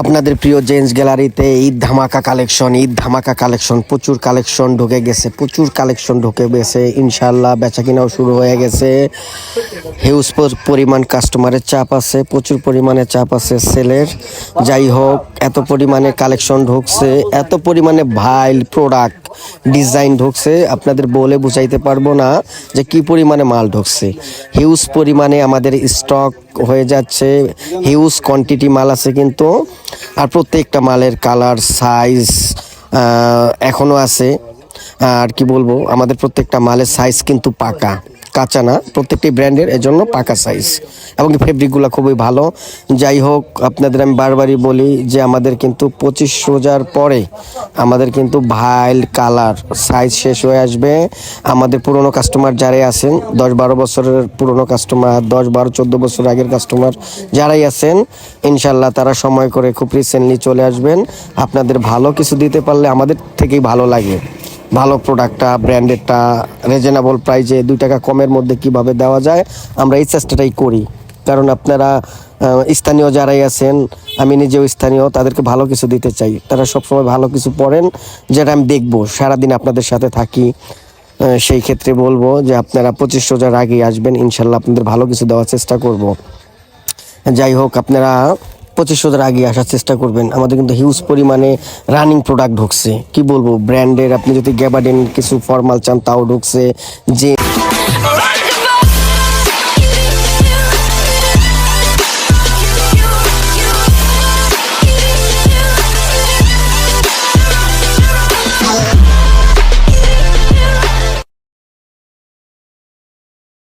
আপনাদের প্রিয় জেন্টস গ্যালারিতে ঈদ ধামাকা কালেকশন প্রচুর কালেকশন ঢুকে গেছে ইনশাল্লাহ। বেচা কিনাও শুরু হয়ে গেছে। হিউজ পরিমাণ কাস্টমারের চাপ আছে, প্রচুর পরিমাণে চাপ আছে সেলের। যাই হোক, এত পরিমাণে কালেকশন ঢুকছে, এত পরিমাণে ভাইল প্রোডাক্ট ডিজাইন ঢুকছে, আপনাদের বলে বুঝাইতে পারবো না যে কি পরিমাণে মাল ঢুকছে। হিউজ পরিমাণে আমাদের স্টক হয়ে যাচ্ছে, হিউজ কোয়ান্টিটি মাল আছে কিন্তু। আর প্রত্যেকটা মালের কালার সাইজ এখনও আছে। আর কি বলবো, আমাদের প্রত্যেকটা মালের সাইজ কিন্তু পাকা, কাঁচা না, প্রত্যেকটি ব্র্যান্ডের, এজন্য পাকা সাইজ এবং ফেব্রিকগুলো খুবই ভালো। যাই হোক, আপনাদের আমি বারবারই বলি যে আমাদের কিন্তু 25 রোজার পরে আমাদের কিন্তু ভাইল কালার সাইজ শেষ হয়ে আসবে। আমাদের পুরনো কাস্টমার যারাই আছেন, 10-12 বছরের পুরনো কাস্টমার, 10-12-14 বছর আগের কাস্টমার যারাই আছেন, ইনশাল্লাহ তারা সময় করে খুব রিসেন্টলি চলে আসবেন। আপনাদের ভালো কিছু দিতে পারলে আমাদের থেকেই ভালো লাগে। ভালো প্রোডাক্টটা, ব্র্যান্ডেডটা রিজনেবল প্রাইসে 2 টাকা কমের মধ্যে কিভাবে দেওয়া যায়, আমরা এই চেষ্টাটাই করি। কারণ আপনারা স্থানীয় যারাই আছেন, আমি নিজেও স্থানীয়, তাদেরকে ভালো কিছু দিতে চাই। তারা সবসময় ভালো কিছু পড়েন, যেটা আমি দেখবো, সারাদিন আপনাদের সাথে থাকি। সেই ক্ষেত্রে বলবো যে আপনারা 25 রোজার আগেই আসবেন, ইনশাল্লাহ আপনাদের ভালো কিছু দেওয়ার চেষ্টা করব। যাই হোক, আপনারা 25 রোজার আগে আসার চেষ্টা করবেন। আমাদের কিন্তু হিউজ পরিমাণে রানিং প্রোডাক্ট ঢুকছে, কি বলবো, ব্র্যান্ডের। আপনি যদি গ্যাবার্ডিন কিছু ফর্মাল চান তাও ঢুকছে, যে